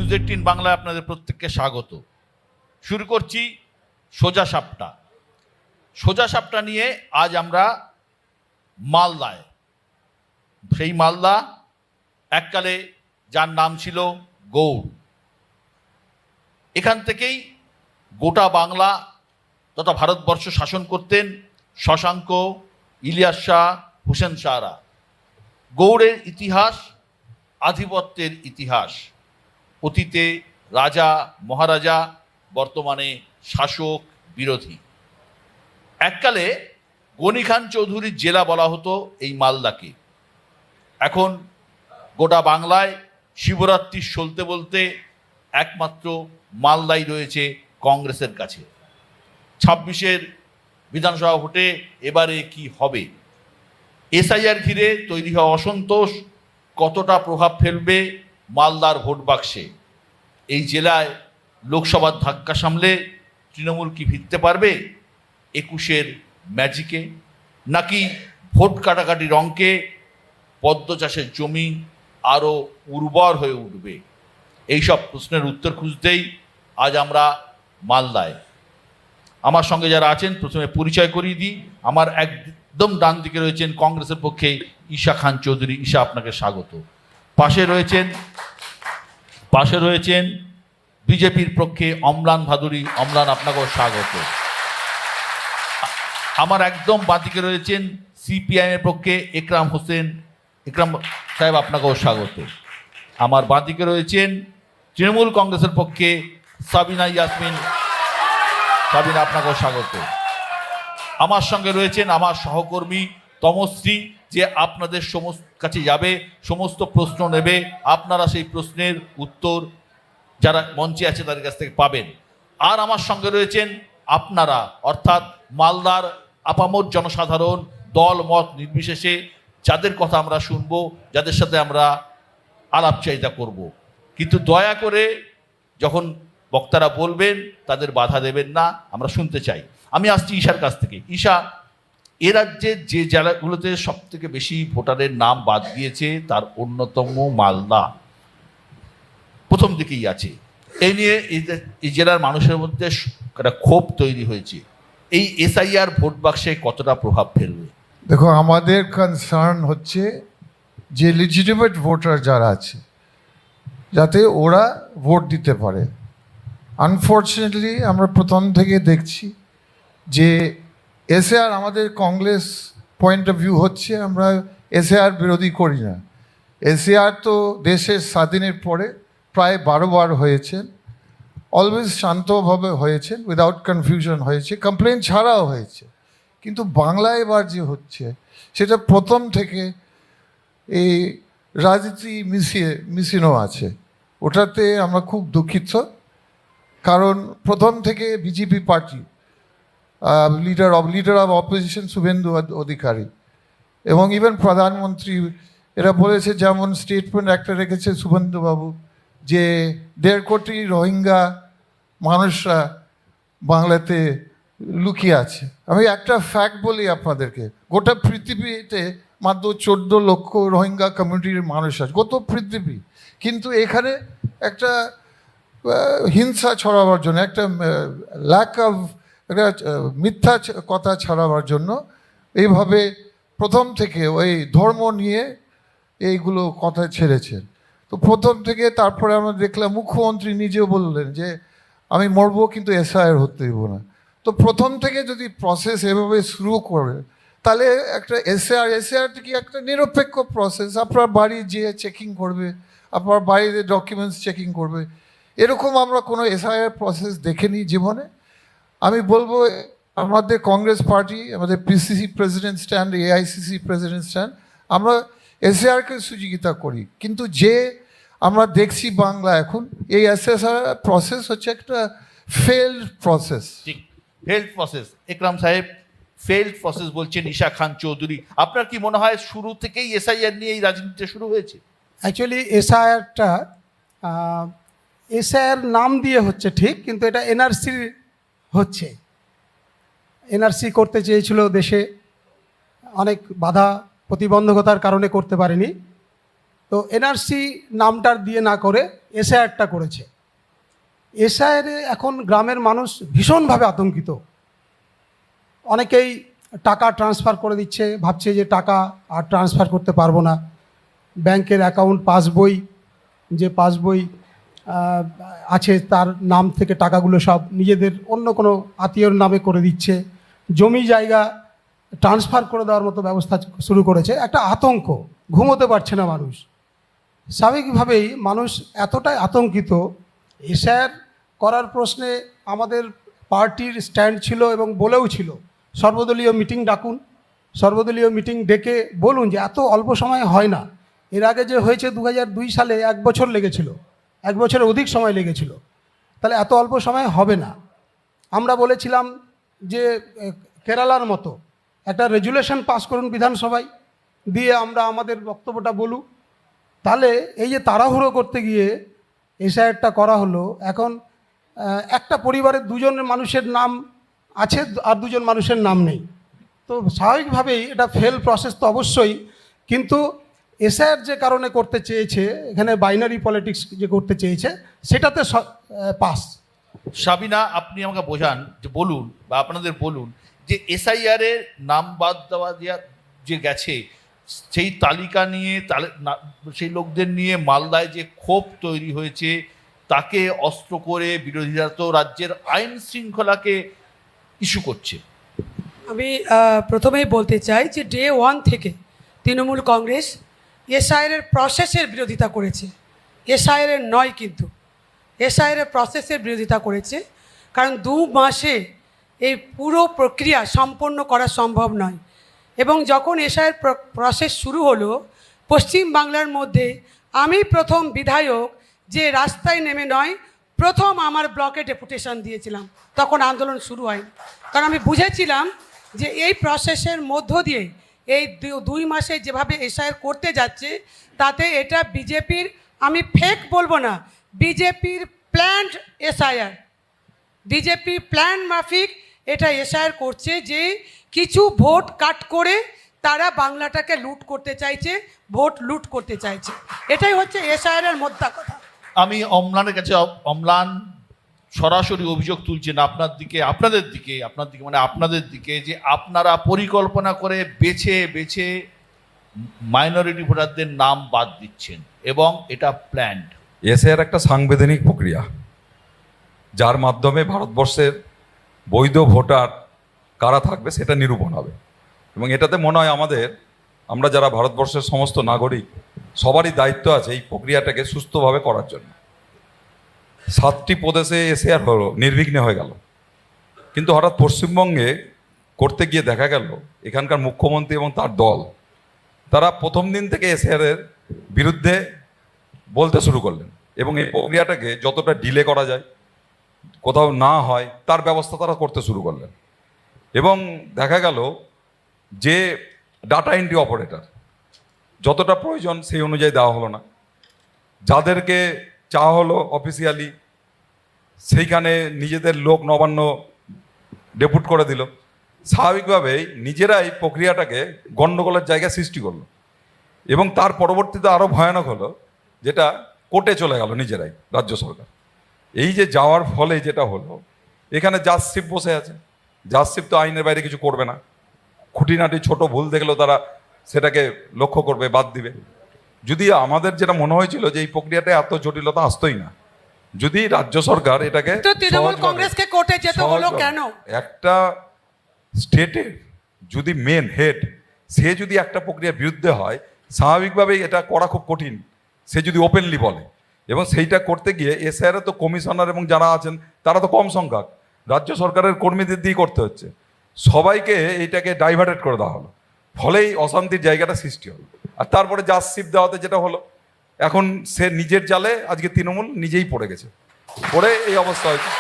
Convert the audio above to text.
News 18 বাংলায় আপনাদের প্রত্যেককে স্বাগত। শুরু করছি সোজা সাপটা। সোজা সাপটা নিয়ে আজ আমরা মালদায়, সেই মালদা এককালে যার নাম ছিল গৌড়, এখান থেকেই গোটা বাংলা তথা ভারতবর্ষ শাসন করতেন শশাঙ্ক, ইলিয়াস শাহ, হুসেন শাহরা। গৌড়ের ইতিহাস আধিপত্যের ইতিহাস। অতীতে রাজা মহারাজা, বর্তমানে শাসক বিরোধী। এককালে গনি খান চৌধুরীর জেলা বলা হতো এই মালদাকে। এখন গোটা বাংলায় শিবরাত্রি চলতে বলতে একমাত্র মালদাই রয়েছে কংগ্রেসের কাছে। 26-এর বিধানসভা ভোটে এবারে কি হবে? এসআইআর ঘিরে তৈরি হওয়া অসন্তোষ কতটা প্রভাব ফেলবে মালদার ভোট বাক্সে? এই জেলায় লোকসভার ধাক্কা সামলে তৃণমূল কি ফিরতে পারবে 21-এর ম্যাজিকে, নাকি ভোট কাটাকাটির অঙ্কে পদ্ম চাষের জমি আরও উর্বর হয়ে উঠবে? এইসব প্রশ্নের উত্তর খুঁজতেই আজ আমরা মালদায়। আমার সঙ্গে যারা আছেন প্রথমে পরিচয় করিয়ে দিই। আমার একদম ডান দিকে রয়েছেন কংগ্রেসের পক্ষে ঈশা খান চৌধুরী। ঈশা, আপনাকে স্বাগত। পাশে রয়েছেন বিজেপির পক্ষে অম্লান ভাদুরী। অম্লান, আপনাকেও স্বাগত। আমার একদম বাঁদিকে রয়েছেন সিপিআইএমের পক্ষে একরাম হোসেন। একরাম সাহেব, আপনাকেও স্বাগত। আমার বাঁদিকে রয়েছেন তৃণমূল কংগ্রেসের পক্ষে সাবিনা ইয়াসমিন। সাবিনা, আপনাকেও স্বাগত। আমার সঙ্গে রয়েছেন আমার সহকর্মী তমশ্রী, যে আপনাদের কাছে যাবে, সমস্ত প্রশ্ন নেবে, আপনারা সেই প্রশ্নের উত্তর যারা মঞ্চে আছে তাদের কাছ থেকে পাবেন। আর আমার সঙ্গে রয়েছেন আপনারা, অর্থাৎ মালদার আপামর জনসাধারণ, দল মত নির্বিশেষে, যাদের কথা আমরা শুনবো, যাদের সাথে আমরা আলাপচারিতা করব। কিন্তু দয়া করে যখন বক্তারা বলবেন তাদের বাধা দেবেন না, আমরা শুনতে চাই। আমি আসছি ঈশার কাছ থেকে। ঈশা, এ রাজ্যের যে জেলাগুলোতে সব থেকে বেশি ভোটারের নাম বাদ দিয়েছে তার অন্যতম মালদা প্রথম দিকেই আছে। এই নিয়ে এই জেলার মানুষের মধ্যে একটা ক্ষোভ তৈরি হয়েছে। এই এসআইআর ভোট বাক্সে কতটা প্রভাব ফেলবে? দেখো, আমাদের কনসার্ন হচ্ছে যে লিজিটিমেট ভোটার যারা আছে যাতে ওরা ভোট দিতে পারে। আনফর্চুনেটলি আমরা প্রথম থেকে দেখছি যে এসআর, আমাদের কংগ্রেস পয়েন্ট অফ ভিউ হচ্ছে আমরা এসআর বিরোধী করি না। এসআর তো দেশের স্বাধীনের পরে প্রায় 12 বার হয়েছেন, অলওয়েজ শান্তভাবে হয়েছে, উইদাউট কনফিউশন হয়েছে, কমপ্লেন ছাড়াও হয়েছে। কিন্তু বাংলায় এবার যে হচ্ছে সেটা প্রথম থেকে এই রাজনীতি মিশিনো আছে। ওটাতে আমরা খুব দুঃখিত, কারণ প্রথম থেকে BJP party leader of opposition Suvendu Adhikari এবং ইভেন প্রধানমন্ত্রী এরা বলেছে, যেমন স্টেটমেন্ট একটা রেখেছে শুভেন্দুবাবু, যে 1.5 কোটি রোহিঙ্গা মানুষরা বাংলাতে লুকিয়ে আছে। আমি একটা ফ্যাক্ট বলি আপনাদেরকে, গোটা পৃথিবীতে মাত্র 14 লক্ষ রোহিঙ্গা কমিউনিটির মানুষ আছে, গোটা পৃথিবী। কিন্তু এখানে একটা হিংসা ছড়াবার জন্য, একটা একটা মিথ্যা কথা ছড়াবার জন্য এইভাবে প্রথম থেকে ওই ধর্ম নিয়ে এইগুলো কথা ছেড়েছেন। তো প্রথম থেকে তারপরে আমরা দেখলাম মুখ্যমন্ত্রী নিজেও বললেন যে আমি মরবো কিন্তু এসআইআর হতে দেব না। তো প্রথম থেকে যদি প্রসেস এভাবে শুরু করে তাহলে একটা এসআইআরটা কি একটা নিরপেক্ষ প্রসেস, আপনার বাড়ি যেয়ে চেকিং করবে, আপনার বাড়িতে ডকুমেন্টস চেকিং করবে। এরকম আমরা কোনো এসআইআর প্রসেস দেখিনি জীবনে। আমি বলবো আমাদের কংগ্রেস পার্টি, আমাদের PCC president stand, AICC president stand, আমরা এসআইআরকে সহযোগিতা করি। কিন্তু যে আমরা দেখছি বাংলা এখন, এই এসআইআর প্রসেস হচ্ছে একটা ফেল্ড প্রসেস। ঠিক, ফেল্ড প্রসেস। একরাম সাহেব, ফেল্ড প্রসেস বলছেন ঈশা খান চৌধুরী। আপনার কি মনে হয় শুরু থেকেই এসআইআর নিয়ে এই রাজনীতিটা শুরু হয়েছে? অ্যাকচুয়ালি এসআইআর নাম দিয়ে হচ্ছে ঠিক, কিন্তু এটা এনআরসি হচ্ছে। এনআরসি করতে চেয়েছিল দেশে, অনেক বাধা প্রতিবন্ধকতার কারণে করতে পারেনি। তো এনআরসি নামটার দিয়ে না করে এসআইআরটা করেছে। এসআইআরে এখন গ্রামের মানুষ ভীষণভাবে আতঙ্কিত। অনেকেই টাকা ট্রান্সফার করে দিচ্ছে, ভাবছে যে টাকা আর ট্রান্সফার করতে পারবো না। ব্যাংকের অ্যাকাউন্ট পাসবই, যে পাসবই আছে তার নাম থেকে টাকাগুলো সব নিজেদের অন্য কোনো আত্মীয়র নামে করে দিচ্ছে। জমি জায়গা ট্রান্সফার করে দেওয়ার মতো ব্যবস্থা শুরু করেছে। একটা আতঙ্ক, ঘুমোতে পারছে না মানুষ। স্বাভাবিকভাবেই মানুষ এতটাই আতঙ্কিত। এসআইআর করার প্রশ্নে আমাদের পার্টির স্ট্যান্ড ছিল এবং বলেও ছিল সর্বদলীয় মিটিং ডাকুন, সর্বদলীয় মিটিং ডেকে বলুন যে এত অল্প সময় হয় না। এর আগে যে হয়েছে 2002 সালে 1 বছর লেগেছিল, 1 বছরের অধিক সময় লেগেছিল, তাহলে এত অল্প সময় হবে না। আমরা বলেছিলাম যে কেরালার মতো একটা রেজুলেশন পাস করুন বিধানসভায়, দিয়ে আমরা আমাদের বক্তব্যটা বলুক। তাহলে এই যে তাড়াহুড়ো করতে গিয়ে এসআইআরটা করা হলো, এখন একটা পরিবারের 2 জন মানুষের নাম আছে আর 2 জন মানুষের নাম নেই। তো স্বাভাবিকভাবেই এটা ফেল প্রসেস তো অবশ্যই, কিন্তু এসআইআর যে কারণে করতে চেয়েছে, এখানে বাইনারি পলিটিক্স যে করতে চেয়েছে, সেটাতে পাস। সাবিনা, আপনি আমাকে বোঝান, যে বলুন বা আপনাদের বলুন যে এসআইআর এর নাম বাদ দেওয়া যে গেছে, সেই তালিকা নিয়ে সেই লোকদের নিয়ে মালদায় যে ক্ষোভ তৈরি হয়েছে, তাকে অস্ত্র করে বিরোধীরা তো রাজ্যের আইন শৃঙ্খলাকে ইস্যু করছে। আমি প্রথমেই বলতে চাই যে ডে 1 থেকে তৃণমূল কংগ্রেস এসআইআরের প্রসেসের বিরোধিতা করেছে, এসআইআরের নয়, কিন্তু এসআইআরের প্রসেসের বিরোধিতা করেছে। কারণ 2 মাসে এই পুরো প্রক্রিয়া সম্পন্ন করা সম্ভব নয়। এবং যখন এসআইআর প্রসেস শুরু হলো, পশ্চিম বাংলার মধ্যে আমি প্রথম বিধায়ক যে রাস্তায় নেমে নয়, প্রথম আমার ব্লকে ডেপুটেশন দিয়েছিলাম। তখন আন্দোলন শুরু হয়নি, কারণ আমি বুঝেছিলাম যে এই প্রসেসের মধ্য দিয়ে এই 2 মাসে যেভাবে এসআইআর করতে যাচ্ছে, তাতে এটা বিজেপির, আমি ফেক বলবো না, বিজেপির প্ল্যান্ড এসআইআর, বিজেপি প্ল্যান মাফিক এটা এসআইআর করছে, যে কিছু ভোট কাট করে তারা বাংলাটাকে লুট করতে চাইছে, ভোট লুট করতে চাইছে। এটাই হচ্ছে এসআইআর এর মোদ্দা কথা। আমি অম্লানের কাছে, অম্লান সরাসরি অভিযোগ তুলছেন আপনাদের দিকে, যে আপনারা পরিকল্পনা করে বেছে বেছে মাইনরিটি ভোটারদের নাম বাদ দিচ্ছেন এবং এটা প্ল্যান্ড। এসআইআর একটা সাংবিধানিক প্রক্রিয়া, যার মাধ্যমে ভারতবর্ষের বৈধ ভোটার কারা থাকবে সেটা নিরূপণ হবে। এবং এটাতে মনে হয় আমরা যারা ভারতবর্ষের সমস্ত নাগরিক, সবারই দায়িত্ব আছে এই প্রক্রিয়াটাকে সুস্থভাবে করার জন্য। 7টি প্রদেশে এসআইআর হলো, নির্বিঘ্নে হয়ে গেল, কিন্তু হঠাৎ পশ্চিমবঙ্গে করতে গিয়ে দেখা গেল এখানকার মুখ্যমন্ত্রী এবং তার দল, তারা প্রথম দিন থেকে এসআইআরের বিরুদ্ধে বলতে শুরু করলেন এবং এই প্রক্রিয়াটাকে যতটা ডিলে করা যায়, কোথাও না হয়, তার ব্যবস্থা তারা করতে শুরু করলেন। এবং দেখা গেল যে ডাটা এন্ট্রি অপারেটর যতটা প্রয়োজন সেই অনুযায়ী দেওয়া হলো না, যাদেরকে চাওয়া হলো অফিসিয়ালি সেইখানে নিজেদের লোক নবান্ন ডেপুট করে দিল। স্বাভাবিকভাবেই নিজেরাই প্রক্রিয়াটাকে গণ্ডগোলের জায়গা সৃষ্টি করলো। এবং তার পরবর্তীতে আরও ভয়ানক হলো, যেটা কোর্টে চলে গেল নিজেরাই, রাজ্য সরকার। এই যে যাওয়ার ফলে যেটা হলো, এখানে জাজশিপ বসে আছে। জাজশিপ তো আইনের বাইরে কিছু করবে না, খুঁটিনাটি ছোট ভুল দেখলেও তারা সেটাকে লক্ষ্য করবে, বাদ দিবে। যদি আমাদের যেটা মনে হয়েছিল যে এই প্রক্রিয়াটা এত জটিলতা আসতোই না, যদি রাজ্য সরকার এটাকে তো তৃণমূল কংগ্রেসকে কোর্টে যেতে হলো কেন? একটা স্টেটের যদি মেন হেড, সে যদি একটা প্রক্রিয়ার বিরুদ্ধে হয়, স্বাভাবিকভাবেই এটা করা খুব কঠিন, সে যদি ওপেনলি বলে। এবং সেইটা করতে গিয়ে এসআইআর তো কমিশনার এবং যারা আছেন তারা তো কম সংখ্যক, রাজ্য সরকারের কর্মীদের দিয়ে করতে হচ্ছে, সবাইকে এইটাকে ডাইভার্টেড করে দেওয়া হলো, ফলেই অশান্তির জায়গাটা সৃষ্টি হলো। আর তারপরে জাজশিপ দেওয়াতে যেটা হলো, এখন সে নিজের জালে আজকে তৃণমূল নিজেই পড়ে গেছে, পড়ে এই অবস্থা হয়েছে।